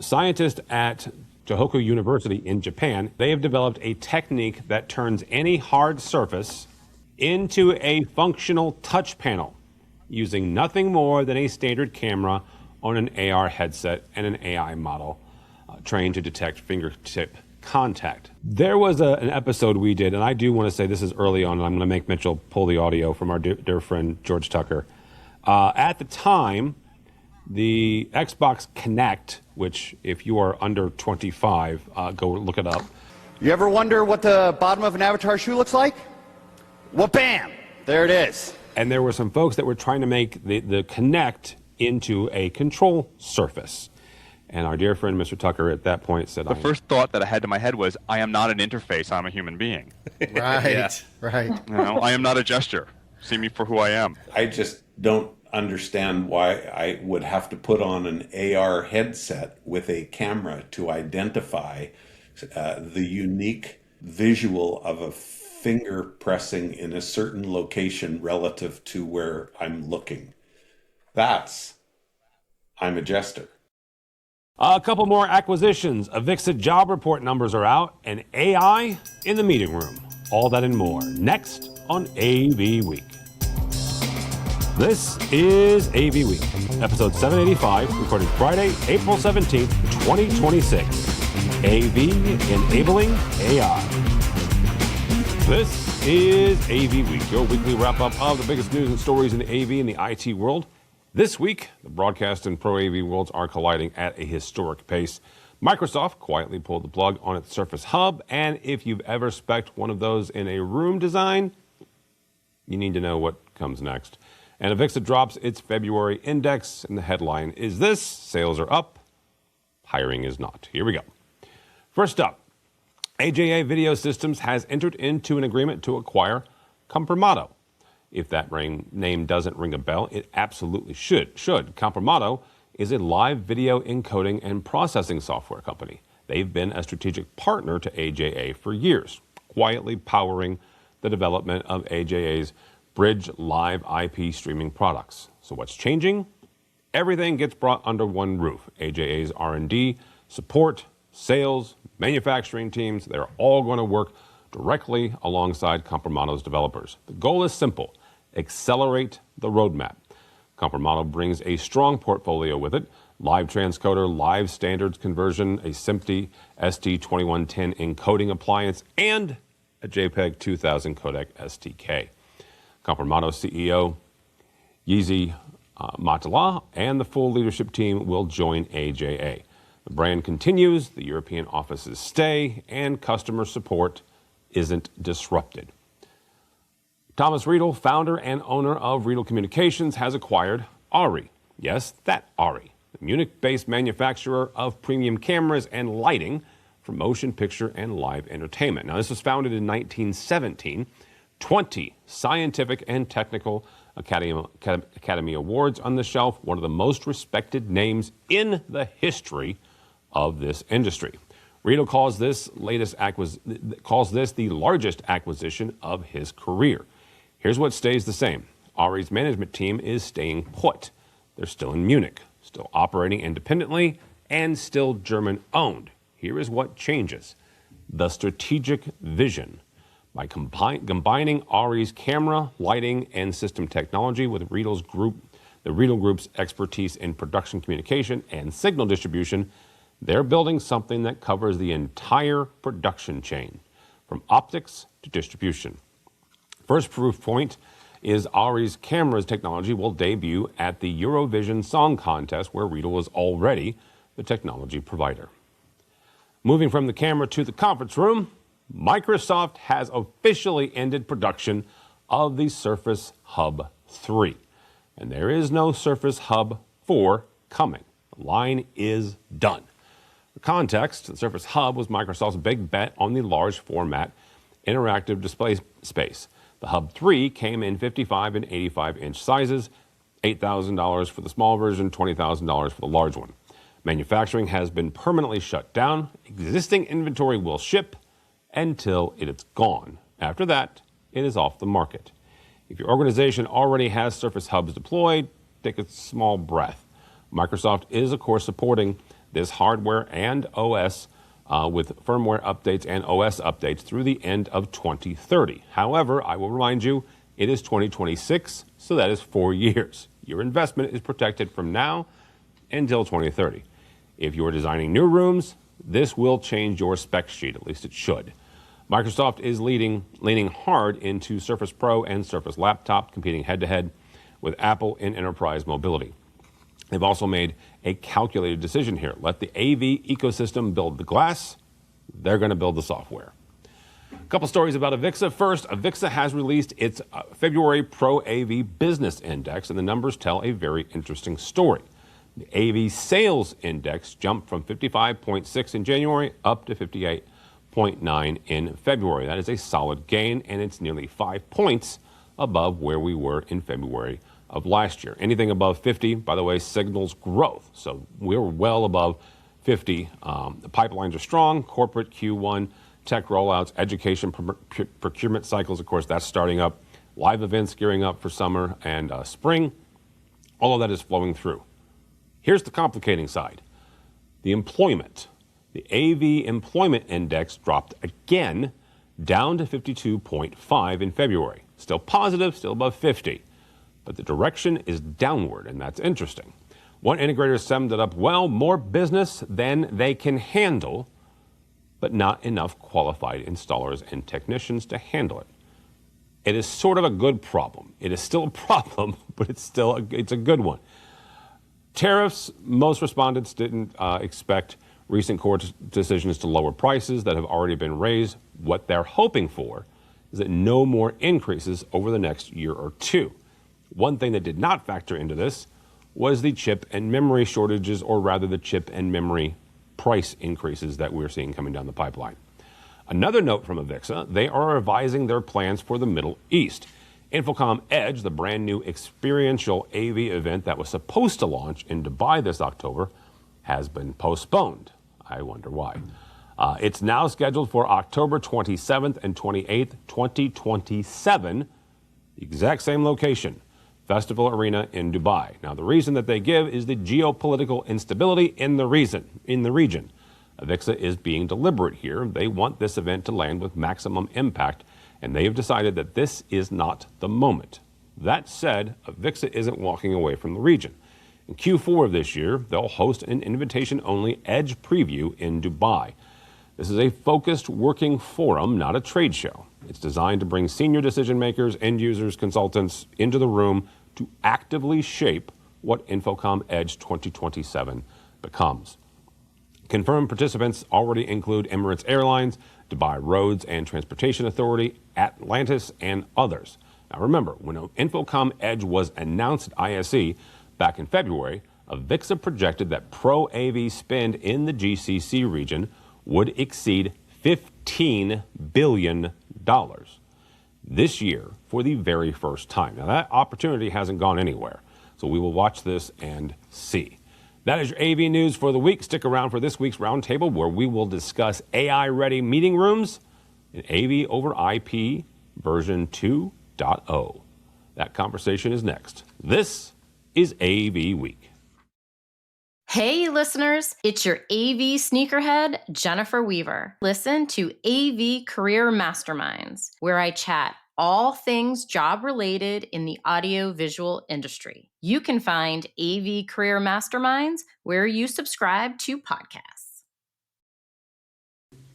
Scientists at Tohoku University in Japan, they have developed a technique that turns any hard surface into a functional touch panel using nothing more than a standard camera on an AR headset and an AI model trained to detect fingertip contact. There was an episode we did, and I do want to say this is early on, and I'm going to make Mitchell pull the audio from our dear friend George Tucker. At the time, the Xbox Kinect, which if you are under 25, go look it up. You ever wonder what the bottom of an Avatar shoe looks like? Well, bam! There it is. And there were some folks that were trying to make the Kinect into a control surface. And our dear friend, Mr. Tucker, at that point said, the first thought that I had to my head was, I am not an interface, I'm a human being. Right. You know, I am not a gesture. See me for who I am. I just don't understand why I would have to put on an AR headset with a camera to identify the unique visual of a finger pressing in a certain location relative to where I'm looking. I'm a jester. A couple more acquisitions. Avixa job report numbers are out, and AI in the meeting room. All that and more next on AV Week. This is AV Week, episode 785, recorded Friday, April 17th, 2026. AV enabling AI. This is AV Week, your weekly wrap-up of the biggest news and stories in the AV and the IT world. This week, the broadcast and pro AV worlds are colliding at a historic pace. Microsoft quietly pulled the plug on its Surface Hub, and if you've ever spec'd one of those in a room design, you need to know what comes next. And Avixa drops its February index, and the headline is this: sales are up, hiring is not. Here we go. First up, AJA Video Systems has entered into an agreement to acquire Comprimato. If that name doesn't ring a bell, it absolutely should. Comprimato is a live video encoding and processing software company. They've been a strategic partner to AJA for years, quietly powering the development of AJA's Bridge live IP streaming products. So what's changing? Everything gets brought under one roof. AJA's R&D, support, sales, manufacturing teams, they're all going to work directly alongside Comprimato's developers. The goal is simple: accelerate the roadmap. Comprimato brings a strong portfolio with it: live transcoder, live standards conversion, a SMPTE ST2110 encoding appliance, and a JPEG 2000 codec SDK. Comprimato CEO Yizi Matala and the full leadership team will join AJA. The brand continues, the European offices stay, and customer support isn't disrupted. Thomas Riedel, founder and owner of Riedel Communications, has acquired ARRI. Yes, that ARRI, the Munich-based manufacturer of premium cameras and lighting for motion picture and live entertainment. Now, this was founded in 1917. 20 scientific and technical Academy Awards on the shelf, one of the most respected names in the history of this industry. Riedel calls this the largest acquisition of his career. Here's what stays the same. ARRI's management team is staying put. They're still in Munich, still operating independently, and still German-owned. Here is what changes: the strategic vision. By combining ARRI's camera, lighting, and system technology with the Riedel Group's expertise in production communication and signal distribution, they're building something that covers the entire production chain, from optics to distribution. First proof point is ARRI's cameras technology will debut at the Eurovision Song Contest, where Riedel was already the technology provider. Moving from the camera to the conference room, Microsoft has officially ended production of the Surface Hub 3. And there is no Surface Hub 4 coming. The line is done. For context, the Surface Hub was Microsoft's big bet on the large format interactive display space. The Hub 3 came in 55 and 85-inch sizes, $8,000 for the small version, $20,000 for the large one. Manufacturing has been permanently shut down. Existing inventory will ship until it is gone. After that, it is off the market. If your organization already has Surface Hubs deployed, take a small breath. Microsoft is, of course, supporting this hardware and OS with firmware updates and OS updates through the end of 2030. However, I will remind you, it is 2026, so that is 4 years. Your investment is protected from now until 2030. If you are designing new rooms, this will change your spec sheet, at least it should. Microsoft is leaning hard into Surface Pro and Surface Laptop, competing head-to-head with Apple in enterprise mobility. They've also made a calculated decision here. Let the AV ecosystem build the glass. They're going to build the software. A couple stories about AVIXA. First, AVIXA has released its February Pro AV Business Index, and the numbers tell a very interesting story. The AV Sales Index jumped from 55.6 in January up to 58.9 in February. That is a solid gain, and it's nearly 5 points above where we were in February of last year. Anything above 50, by the way, signals growth. So we're well above 50. The pipelines are strong. Corporate Q1, tech rollouts, education procurement cycles, of course, that's starting up. Live events gearing up for summer and spring. All of that is flowing through. Here's the complicating side. The employment. The AV Employment Index dropped again, down to 52.5 in February. Still positive, still above 50. But the direction is downward, and that's interesting. One integrator summed it up well: more business than they can handle, but not enough qualified installers and technicians to handle it. It is sort of a good problem. It is still a problem, but it's a good one. Tariffs, most respondents didn't expect recent court decisions to lower prices that have already been raised. What they're hoping for is that no more increases over the next year or two. One thing that did not factor into this was the chip and memory shortages, or rather the chip and memory price increases that we're seeing coming down the pipeline. Another note from AVIXA: they are revising their plans for the Middle East. Infocom Edge, the brand new experiential AV event that was supposed to launch in Dubai this October, has been postponed. I wonder why. It's now scheduled for October 27th and 28th, 2027, the exact same location, Festival Arena in Dubai. Now, the reason that they give is the geopolitical instability in the region. AVIXA is being deliberate here. They want this event to land with maximum impact, and they have decided that this is not the moment. That said, AVIXA isn't walking away from the region. In Q4 of this year, they'll host an invitation-only Edge preview in Dubai. This is a focused working forum, not a trade show. It's designed to bring senior decision makers, end users, consultants into the room to actively shape what Infocom Edge 2027 becomes. Confirmed participants already include Emirates Airlines, Dubai Roads and Transportation Authority, Atlantis, and others. Now remember, when Infocom Edge was announced at ISE back in February, AVIXA projected that Pro AV spend in the GCC region would exceed $15 billion this year for the very first time. Now, that opportunity hasn't gone anywhere, so we will watch this and see. That is your AV news for the week. Stick around for this week's Roundtable, where we will discuss AI-ready meeting rooms and AV over IP version 2.0. That conversation is next. This is AV Week. Hey, listeners, it's your AV sneakerhead, Jennifer Weaver. Listen to AV Career Masterminds, where I chat all things job-related in the audio-visual industry. You can find AV Career Masterminds where you subscribe to podcasts.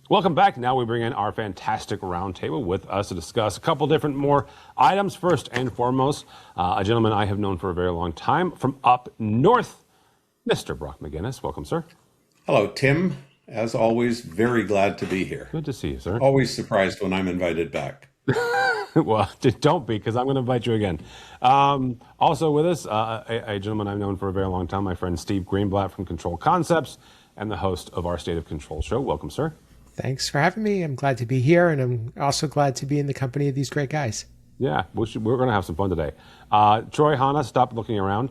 Welcome back. Now we bring in our fantastic roundtable with us to discuss a couple different more items. First and foremost, a gentleman I have known for a very long time from up north, Mr. Brock McGinnis. Welcome, sir. Hello, Tim. As always, very glad to be here. Good to see you, sir. Always surprised when I'm invited back. Well, don't be, because I'm going to invite you again. Also with us, a gentleman I've known for a very long time, my friend Steve Greenblatt from Control Concepts and the host of our State of Control show. Welcome, sir. Thanks for having me. I'm glad to be here, and I'm also glad to be in the company of these great guys. Yeah, we're going to have some fun today. Troy Hanna, stop looking around.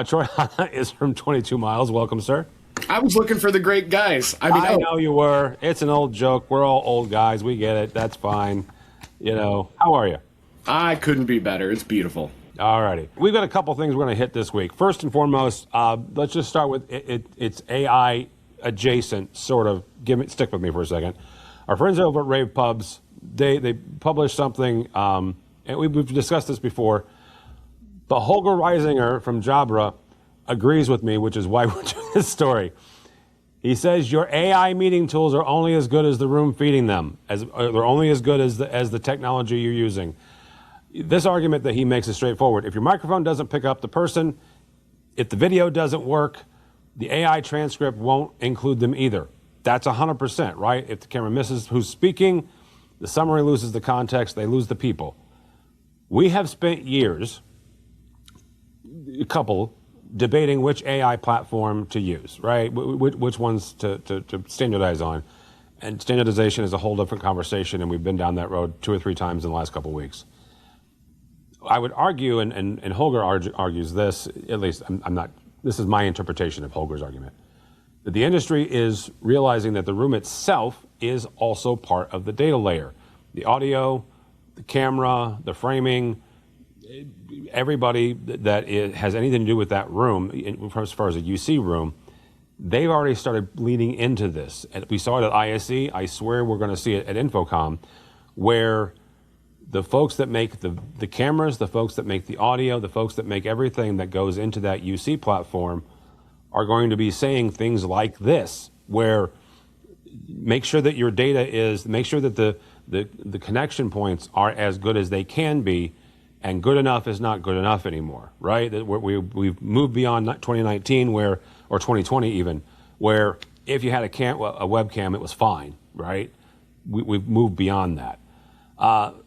Troy Hanna is from 22 Miles. Welcome, sir. I was looking for the great guys. I know you were. It's an old joke. We're all old guys. We get it. That's fine. You know, how are you? I couldn't be better. It's beautiful. All righty. We've got a couple things we're going to hit this week. First and foremost, let's just start with it's AI adjacent, sort of. Stick with me for a second. Our friends over at Rave Pubs, they published something, and we've discussed this before. But Holger Reisinger from Jabra agrees with me, which is why we're doing this story. He says your AI meeting tools are only as good as the room feeding them. They're only as good as the technology you're using. This argument that he makes is straightforward. If your microphone doesn't pick up the person, if the video doesn't work, the AI transcript won't include them either. That's 100%, right? If the camera misses who's speaking, the summary loses the context, they lose the people. We have spent years, a couple, debating which AI platform to use, right? Which ones to standardize on. And standardization is a whole different conversation, and we've been down that road 2 or 3 times in the last couple of weeks. I would argue, and Holger argues this, at least I'm not, this is my interpretation of Holger's argument, that the industry is realizing that the room itself is also part of the data layer. The audio, the camera, the framing, everybody that has anything to do with that room, as far as a UC room, they've already started leaning into this. And we saw it at ISE. I swear we're going to see it at Infocom, where the folks that make the cameras, the folks that make the audio, the folks that make everything that goes into that UC platform are going to be saying things like this, where make sure that your data is, make sure that the connection points are as good as they can be, and good enough is not good enough anymore, right? We've moved beyond 2019 or 2020 even, where if you had a webcam, it was fine, right? We've moved beyond that.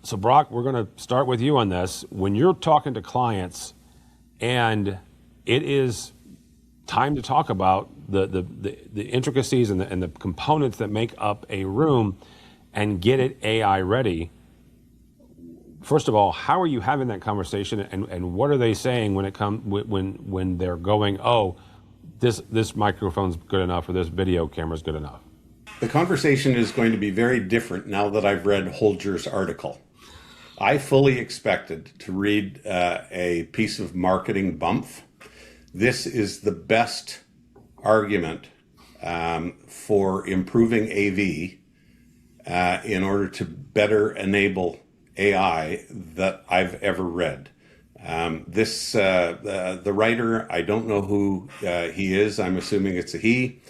So Brock, we're going to start with you on this. When you're talking to clients and it is time to talk about the intricacies and the components that make up a room and get it AI ready, first of all, how are you having that conversation, and what are they saying when they're going, oh, this microphone's good enough or this video camera's good enough? The conversation is going to be very different now that I've read Holger's article. I fully expected to read a piece of marketing bump. This is the best argument for improving AV in order to better enable AI that I've ever read. The writer, I don't know who he is. I'm assuming it's a he.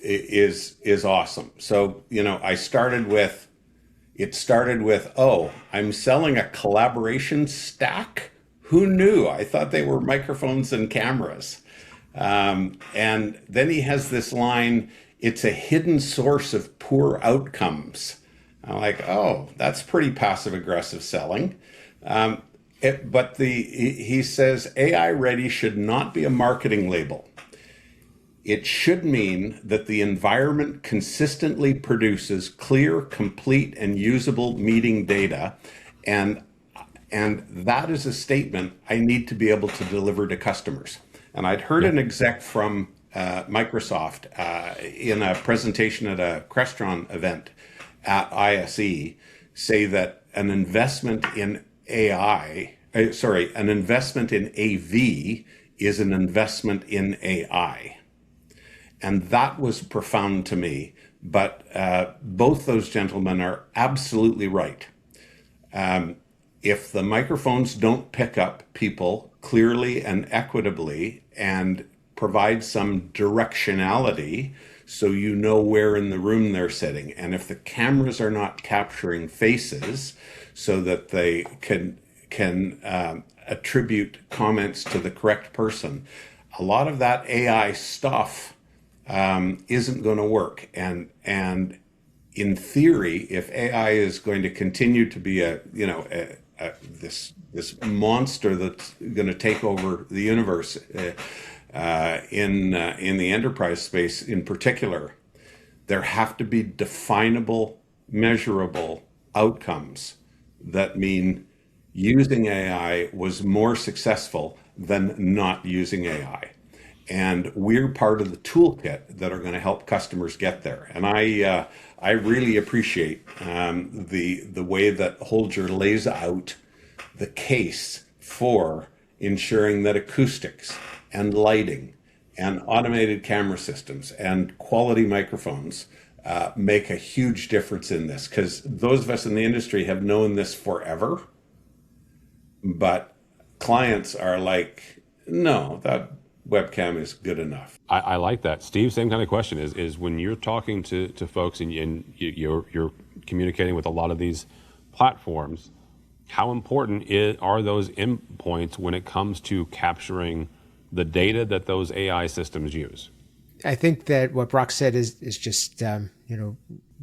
Is awesome. So, it started with, oh, I'm selling a collaboration stack? Who knew? I thought they were microphones and cameras. And then he has this line, it's a hidden source of poor outcomes. I'm like, oh, that's pretty passive aggressive selling. He says AI ready should not be a marketing label. It should mean that the environment consistently produces clear, complete, and usable meeting data. And that is a statement I need to be able to deliver to customers. And I'd heard an exec from Microsoft in a presentation at a Crestron event at ISE say that an investment in an investment in AV is an investment in AI. And that was profound to me. But both those gentlemen are absolutely right. If the microphones don't pick up people clearly and equitably and provide some directionality so you know where in the room they're sitting, and if the cameras are not capturing faces so that they can attribute comments to the correct person, a lot of that AI stuff isn't going to work. And in theory, if AI is going to continue to be this monster that's going to take over the universe in the enterprise space in particular, there have to be definable, measurable outcomes that mean using AI was more successful than not using AI. And we're part of the toolkit that are going to help customers get there. And I really appreciate the way that Holger lays out the case for ensuring that acoustics and lighting and automated camera systems and quality microphones make a huge difference in this, because those of us in the industry have known this forever, but clients are like, no, that webcam is good enough. I like that. Steve, same kind of question is when you're talking to folks and you're communicating with a lot of these platforms, how important are those endpoints when it comes to capturing the data that those AI systems use? I think that what Brock said is just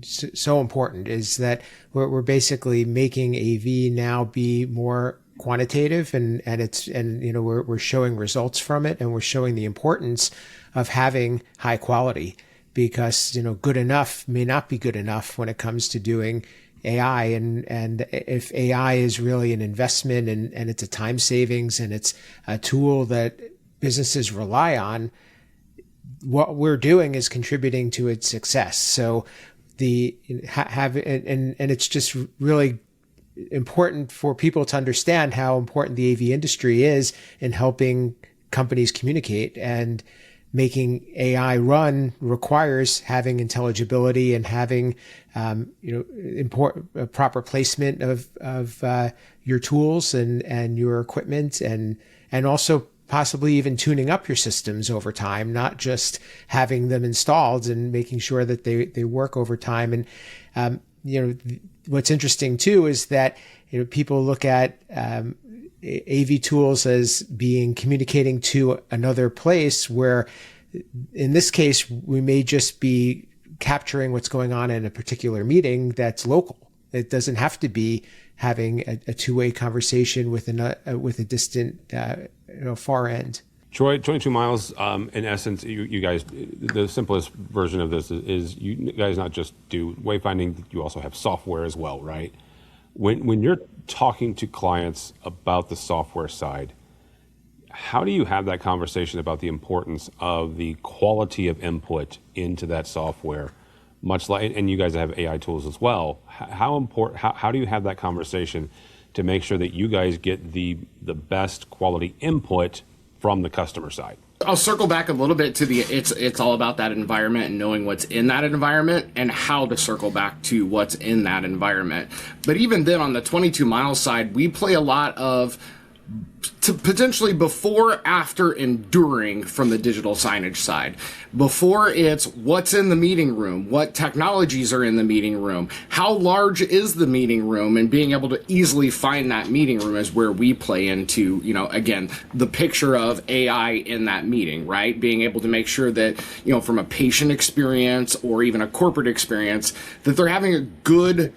so important, is that we're basically making AV now be more quantitative, and we're showing results from it, and we're showing the importance of having high quality, because good enough may not be good enough when it comes to doing AI, and if AI is really an investment and it's a time savings and it's a tool that businesses rely on, what we're doing is contributing to its success. So it's just really important for people to understand how important the AV industry is in helping companies communicate, and making AI run requires having intelligibility and having proper placement of your tools and your equipment, and also possibly even tuning up your systems over time, not just having them installed and making sure that they work over time. And what's interesting too is that people look at AV tools as being communicating to another place, where in this case we may just be capturing what's going on in a particular meeting that's local. It doesn't have to be having a two-way conversation with a distant far end. Troy, 22 miles, in essence, you guys, the simplest version of this is you guys not just do wayfinding, you also have software as well, right? When you're talking to clients about the software side, how do you have that conversation about the importance of the quality of input into that software? Much like, and you guys have AI tools as well. How do you have that conversation to make sure that you guys get the best quality input from the customer side? I'll circle back a little bit to it's all about that environment and knowing what's in that environment and how to circle back to what's in that environment. But even then, on the 22 mile side, we play a lot of to potentially before, after, and during from the digital signage side. Before, it's what's in the meeting room, what technologies are in the meeting room, how large is the meeting room, and being able to easily find that meeting room is where we play into, again, the picture of AI in that meeting, right? Being able to make sure that, from a patient experience or even a corporate experience, that they're having a good,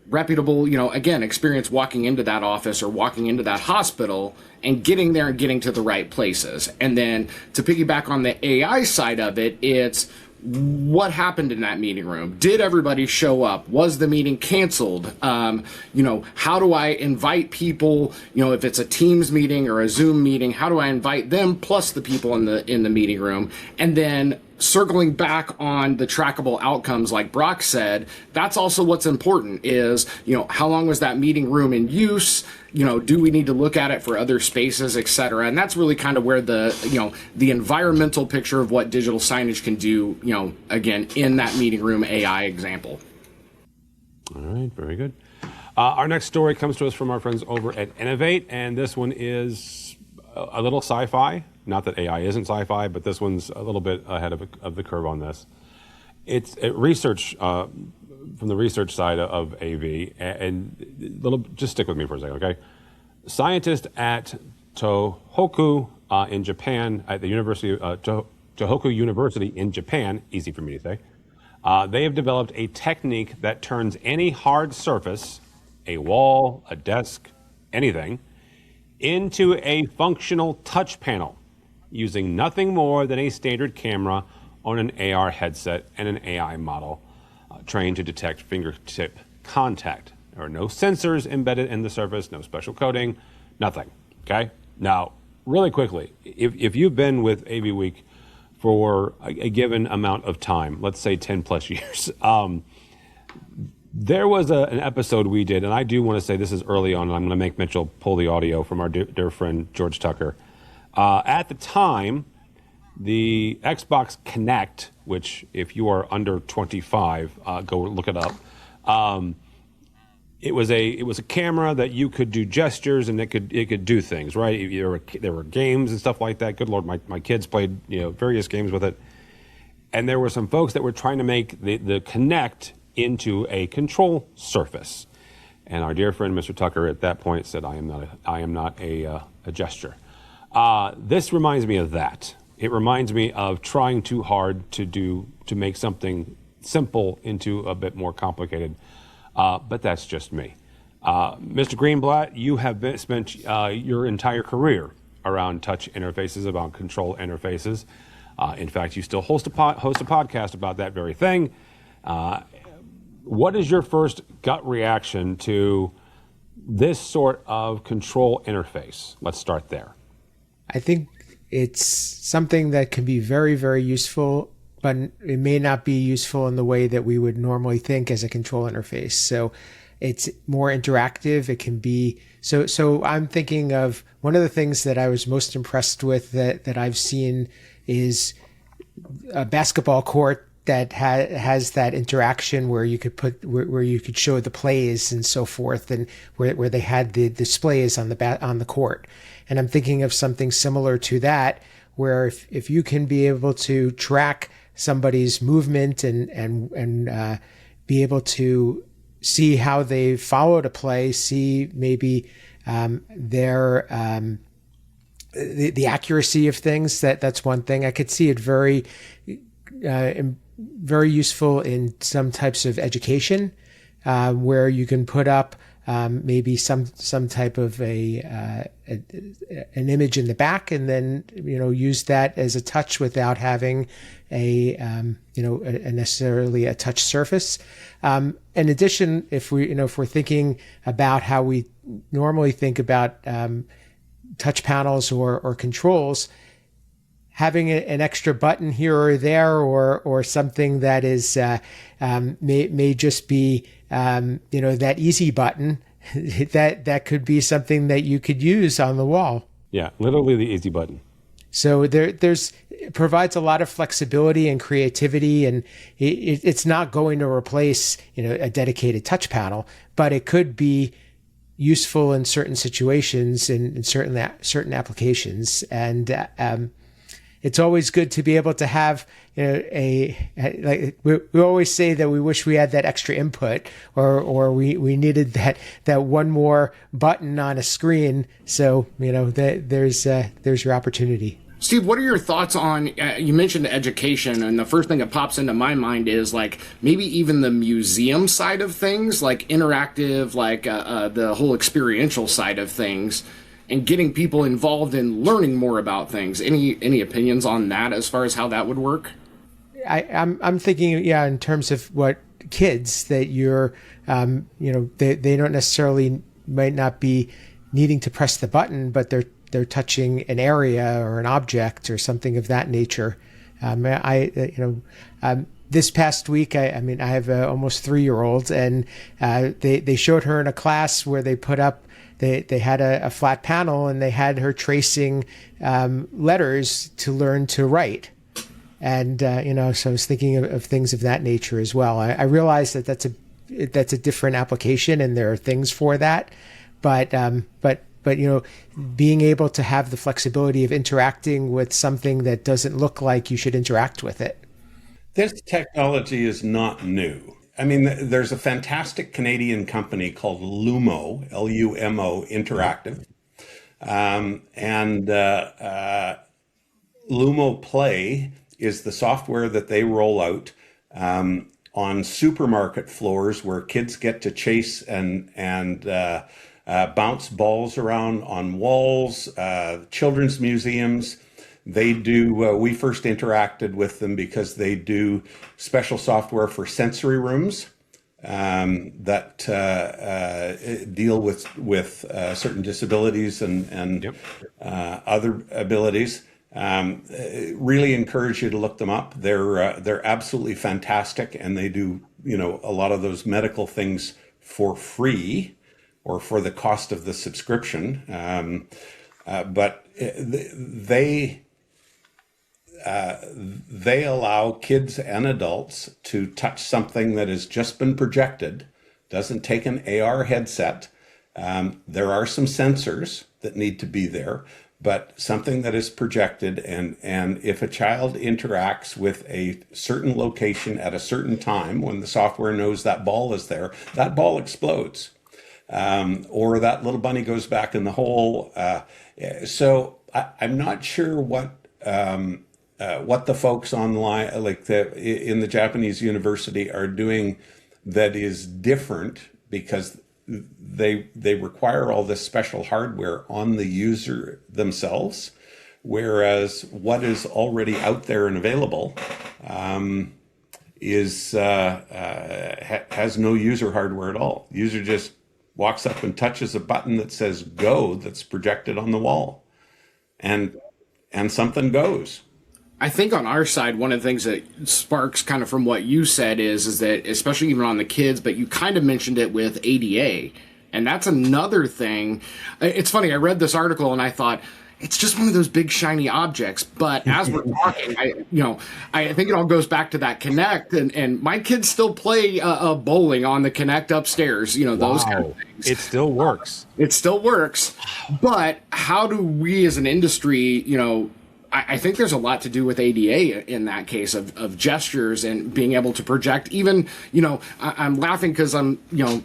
reputable, again, experience walking into that office or walking into that hospital and getting there and getting to the right places. And then to piggyback on the AI side of it, it's what happened in that meeting room. Did everybody show up? Was the meeting canceled? How do I invite people? If it's a Teams meeting or a Zoom meeting, how do I invite them plus the people in the meeting room? And then circling back on the trackable outcomes, like Brock said, that's also what's important is, how long was that meeting room in use? Do we need to look at it for other spaces, et cetera? And that's really kind of where the environmental picture of what digital signage can do, again, in that meeting room AI example. All right, very good. Our next story comes to us from our friends over at Innovate, and this one is a little sci-fi. Not that AI isn't sci-fi, but this one's a little bit ahead of the curve on this. It's research from the research side of AV, and just stick with me for a second, okay? Scientists at Tohoku in Japan, at the Tohoku University in Japan, easy for me to say, they have developed a technique that turns any hard surface, a wall, a desk, anything, into a functional touch panel using nothing more than a standard camera on an AR headset and an AI model trained to detect fingertip contact. There are no sensors embedded in the surface, no special coating, nothing, okay? Now, really quickly, if you've been with AVWeek for a given amount of time, let's say 10 plus years, There was an episode we did, and I do want to say this is early on, and I'm going to make Mitchell pull the audio from our dear friend George Tucker. At the time, the Xbox Kinect, which if you are under 25, go look it up. It was a camera that you could do gestures and it could do things, right? There were games and stuff like that. Good Lord, my kids played various games with it, and there were some folks that were trying to make the Kinect into a control surface. And our dear friend Mr. Tucker at that point said, I am not a gesture. This reminds me of that. It reminds me of trying too hard to make something simple into a bit more complicated. But that's just me. Mr. Greenblatt, you have spent your entire career around touch interfaces, about control interfaces. In fact, you still host a podcast about that very thing. What is your first gut reaction to this sort of control interface? Let's start there. I think it's something that can be very, very useful, but it may not be useful in the way that we would normally think as a control interface. So it's more interactive. It can be, so I'm thinking of one of the things that I was most impressed with that I've seen is a basketball court that has that interaction where you could where you could show the plays and so forth, and where they had the displays on the court. And I'm thinking of something similar to that, where if you can be able to track somebody's movement and be able to see how they followed a play, see maybe their the accuracy of things. That's one thing. I could see it very useful in some types of education, where you can put up maybe some type of an image in the back, and then use that as a touch without having a necessarily a touch surface. In addition, if we're thinking about how we normally think about touch panels or controls, having an extra button here or there, or something that is may just be that easy button that could be something that you could use on the wall. Yeah, literally the easy button. So it provides a lot of flexibility and creativity, and it's not going to replace a dedicated touch panel, but it could be useful in certain situations and in certain applications. And it's always good to be able to have like we always say that we wish we had that extra input, or we needed that one more button on a screen. So there's your opportunity. Steve, what are your thoughts on, you mentioned education, and the first thing that pops into my mind is like maybe even the museum side of things, like interactive, like the whole experiential side of things, and getting people involved in learning more about things. Any opinions on that as far as how that would work? I'm thinking, in terms of what kids that you're, they don't necessarily might not be needing to press the button, but they're touching an area or an object or something of that nature. This past week, I have a almost 3-year-old, and they showed her in a class where they put up. They had a flat panel, and they had her tracing letters to learn to write. And, so I was thinking of things of that nature as well. I realize that's a different application, and there are things for that. But being able to have the flexibility of interacting with something that doesn't look like you should interact with it. This technology is not new. I mean, there's a fantastic Canadian company called Lumo, Lumo Interactive. Lumo Play is the software that they roll out on supermarket floors where kids get to chase and bounce balls around on walls, children's museums. They do, we first interacted with them because they do special software for sensory rooms that deal with certain disabilities and Yep. other abilities. Really encourage you to look them up. They're absolutely fantastic, and they do a lot of those medical things for free or for the cost of the subscription. But they allow kids and adults to touch something that has just been projected. Doesn't take an AR headset. There are some sensors that need to be there, but something that is projected, and if a child interacts with a certain location at a certain time, when the software knows that ball is there, that ball explodes. Or that little bunny goes back in the hole. So I'm not sure what the folks online, in the Japanese university, are doing that is different, because they require all this special hardware on the user themselves, whereas what is already out there and available has no user hardware at all. User just walks up and touches a button that says go, that's projected on the wall, and something goes. I think on our side, one of the things that sparks kind of from what you said is that, especially even on the kids, but you kind of mentioned it with ADA, and that's another thing. It's funny, I read this article and I thought, it's just one of those big shiny objects. But as we're talking, I think it all goes back to that Kinect, and my kids still play bowling on the Kinect upstairs. Those kind of things. It still works. It still works. But how do we as an industry, I think there's a lot to do with ADA in that case of gestures and being able to project. Even, I'm laughing because I'm,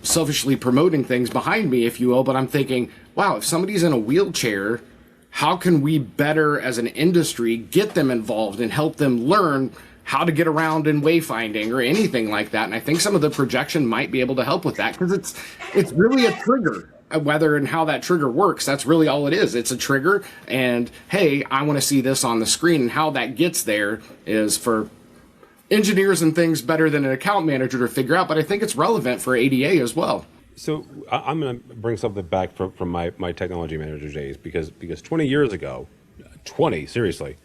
selfishly promoting things behind me, if you will. But I'm thinking, wow, if somebody's in a wheelchair, how can we better as an industry get them involved and help them learn how to get around in wayfinding or anything like that? And I think some of the projection might be able to help with that, because it's really a trigger. Whether and how that trigger works, that's really all it is. It's a trigger, and hey, I want to see this on the screen, and how that gets there is for engineers and things better than an account manager to figure out, but I think it's relevant for ADA as well. So I'm going to bring something back from my technology manager days, because 20 years ago, seriously,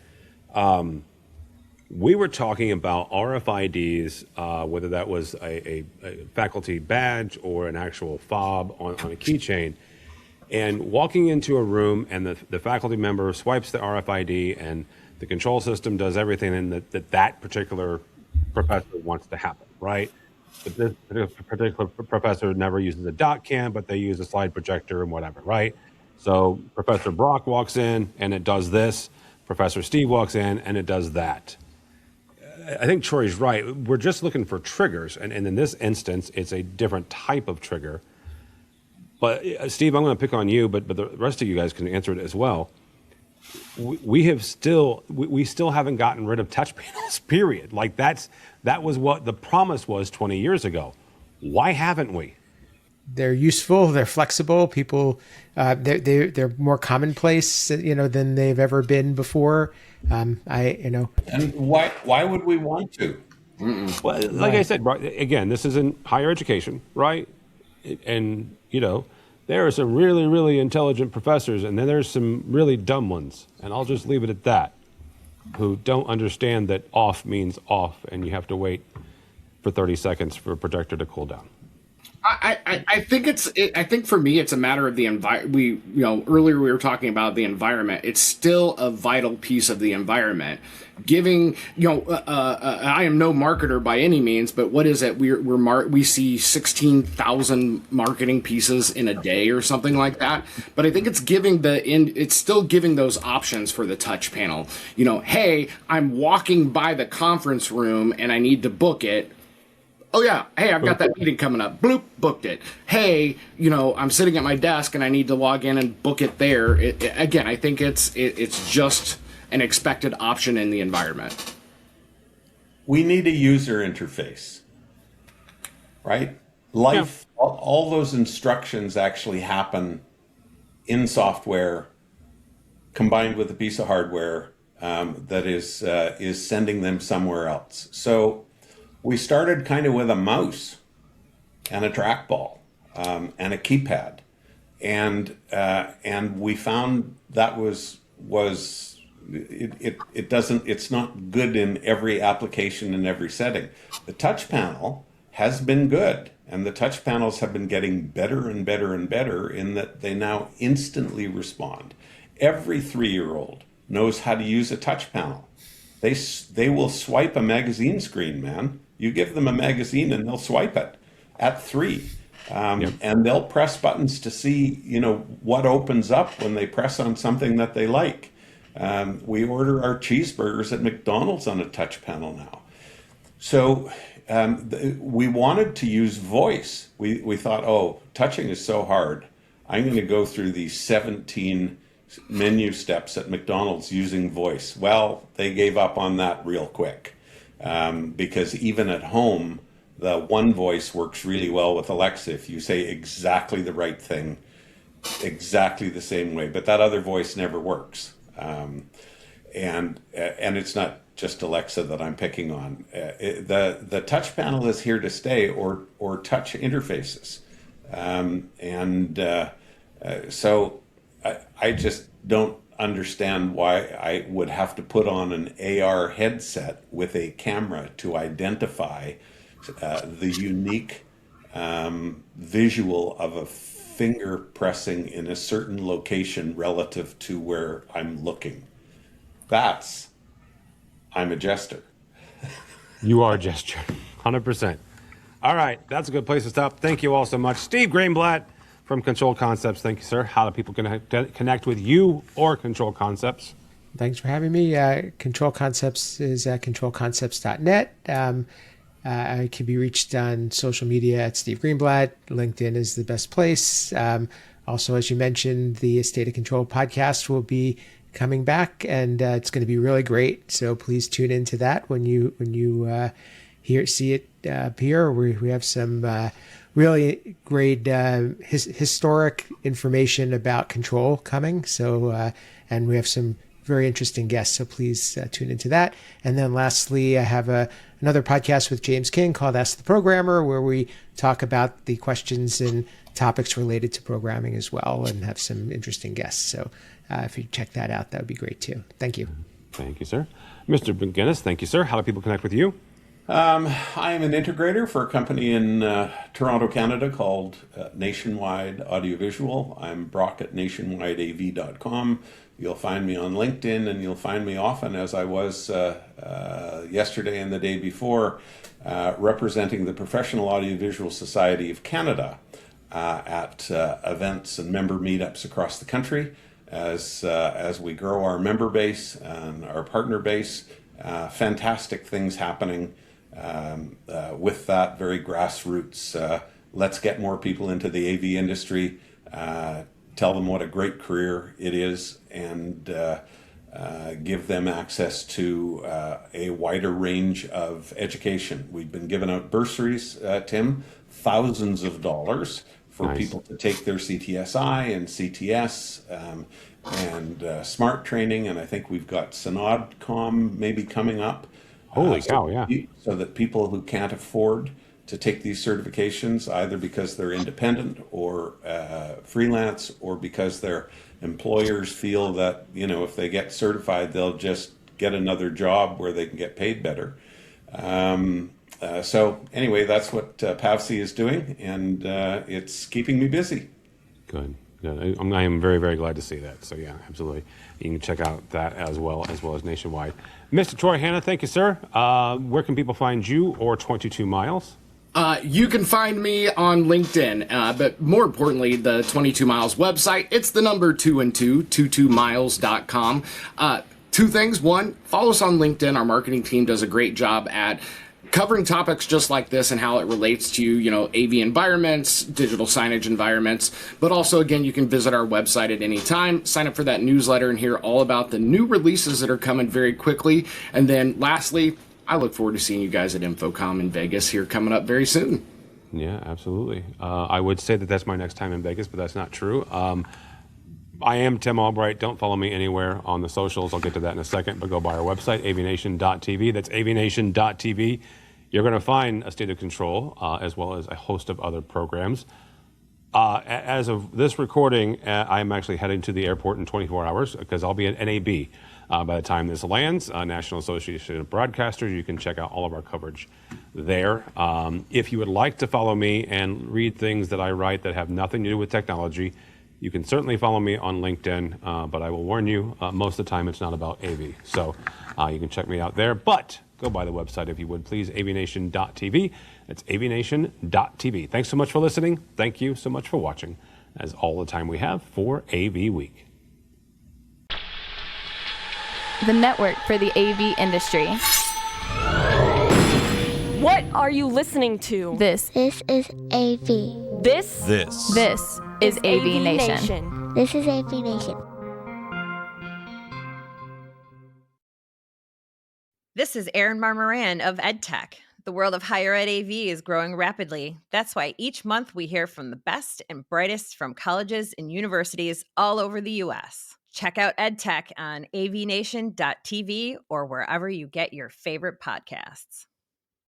we were talking about RFIDs, whether that was a faculty badge or an actual fob on a keychain, and walking into a room and the faculty member swipes the RFID and the control system does everything and that particular professor wants to happen, right? But this particular professor never uses a dot cam, but they use a slide projector and whatever, right? So Professor Brock walks in and it does this. Professor Steve walks in and it does that. I think Troy's right. We're just looking for triggers. And in this instance, it's a different type of trigger. But Steve, I'm going to pick on you, but the rest of you guys can answer it as well. We still haven't gotten rid of touch panels, period. Like that was what the promise was 20 years ago. Why haven't we? They're useful. They're flexible. People, they're more commonplace, than they've ever been before. And why would we want to? Well, like I said, again, this is in higher education, right? And there are some really, really intelligent professors, and then there's some really dumb ones, and I'll just leave it at that, who don't understand that off means off, and you have to wait for 30 seconds for a projector to cool down. I think for me it's a matter of the environment. Earlier we were talking about the environment. It's still a vital piece of the environment. Giving, I am no marketer by any means, but what is it? We see 16,000 marketing pieces in a day or something like that. But I think it's it's still giving those options for the touch panel. Hey, I'm walking by the conference room and I need to book it. Oh yeah, hey, I've got that meeting coming up. Bloop, booked it. Hey, I'm sitting at my desk and I need to log in and book it there. Again, I think it's just an expected option in the environment. We need a user interface, right? Life, yeah. All those instructions actually happen in software combined with a piece of hardware that is sending them somewhere else. So we started kind of with a mouse and a trackball and a keypad, and we found that was it doesn't, it's not good in every application in every setting. The touch panel has been good, and the touch panels have been getting better and better and better in that they now instantly respond. Every 3-year-old knows how to use a touch panel. They will swipe a magazine screen, man. You give them a magazine and they'll swipe it at 3. And they'll press buttons to see, what opens up when they press on something that they like. We order our cheeseburgers at McDonald's on a touch panel now. So we wanted to use voice. We thought, touching is so hard. I'm going to go through these 17 menu steps at McDonald's using voice. Well, they gave up on that real quick because even at home, the one voice works really well with Alexa if you say exactly the right thing, exactly the same way. But that other voice never works. And it's not just Alexa that I'm picking on. The touch panel is here to stay, or touch interfaces. So I just don't understand why I would have to put on an AR headset with a camera to identify the unique visual of a finger pressing in a certain location relative to where I'm looking. I'm a jester. You are a gesture, 100%. All right, that's a good place to stop. Thank you all so much. Steve Greenblatt from Control Concepts. Thank you, sir. How do people connect with you or Control Concepts? Thanks for having me. Control Concepts is at controlconcepts.net. I can be reached on social media at Steve Greenblatt. LinkedIn is the best place. Also, as you mentioned, the State of Control podcast will be coming back, and it's going to be really great. So please tune into that when you see it appear. We have some really great historic information about control coming. So and we have some very interesting guests. So please tune into that. And then lastly, I have another podcast with James King called Ask the Programmer, where we talk about the questions and topics related to programming as well, and have some interesting guests. So if you check that out, that would be great too. Thank you. Thank you, sir. Mr. McGinnis, thank you, sir. How do people connect with you? I am an integrator for a company in Toronto, Canada called Nationwide Audiovisual. I'm Brock at nationwideav.com. You'll find me on LinkedIn, and you'll find me often, as I was yesterday and the day before, representing the Professional Audiovisual Society of Canada at events and member meetups across the country. As we grow our member base and our partner base, fantastic things happening with that, very grassroots. Let's get more people into the AV industry, tell them what a great career it is, and give them access to a wider range of education. We've been giving out bursaries, Tim, thousands of dollars for people to take their CTSI and CTS and SMART training, and I think we've got SynodCom maybe coming up. Holy cow, yeah. So that people who can't afford to take these certifications, either because they're independent or freelance, or because their employers feel that, if they get certified, they'll just get another job where they can get paid better. So anyway, that's what PAVC is doing, and it's keeping me busy. Good. I am very, very glad to see that. So yeah, absolutely. You can check out that as well as Nationwide. Mr. Troy Hanna, thank you, sir. Where can people find you or 22 Miles? You can find me on LinkedIn, but more importantly, the 22 Miles website. It's the number 2 and 22miles.com. Two things. One, follow us on LinkedIn. Our marketing team does a great job at covering topics just like this and how it relates to, AV environments, digital signage environments. But also, again, you can visit our website at any time, sign up for that newsletter, and hear all about the new releases that are coming very quickly. And then lastly, I look forward to seeing you guys at InfoComm in Vegas here coming up very soon. Yeah, absolutely. I would say that that's my next time in Vegas, but that's not true. I am Tim Albright. Don't follow me anywhere on the socials. I'll get to that in a second, but go by our website, avnation.tv. That's avnation.tv. You're going to find a State of Control, as well as a host of other programs. As of this recording, I'm actually heading to the airport in 24 hours because I'll be at NAB by the time this lands. National Association of Broadcasters. You can check out all of our coverage there. If you would like to follow me and read things that I write that have nothing to do with technology, you can certainly follow me on LinkedIn, but I will warn you, most of the time it's not about AV. So you can check me out there, but go by the website if you would, please, avnation.tv. That's avnation.tv. Thanks so much for listening. Thank you so much for watching, as all the time we have for AV Week. The network for the AV industry. What are you listening to? This is AV. This is AVNation. This is AVNation. This is Erin Marmoran of EdTech. The world of higher ed AV is growing rapidly. That's why each month we hear from the best and brightest from colleges and universities all over the U.S. Check out EdTech on avnation.tv or wherever you get your favorite podcasts.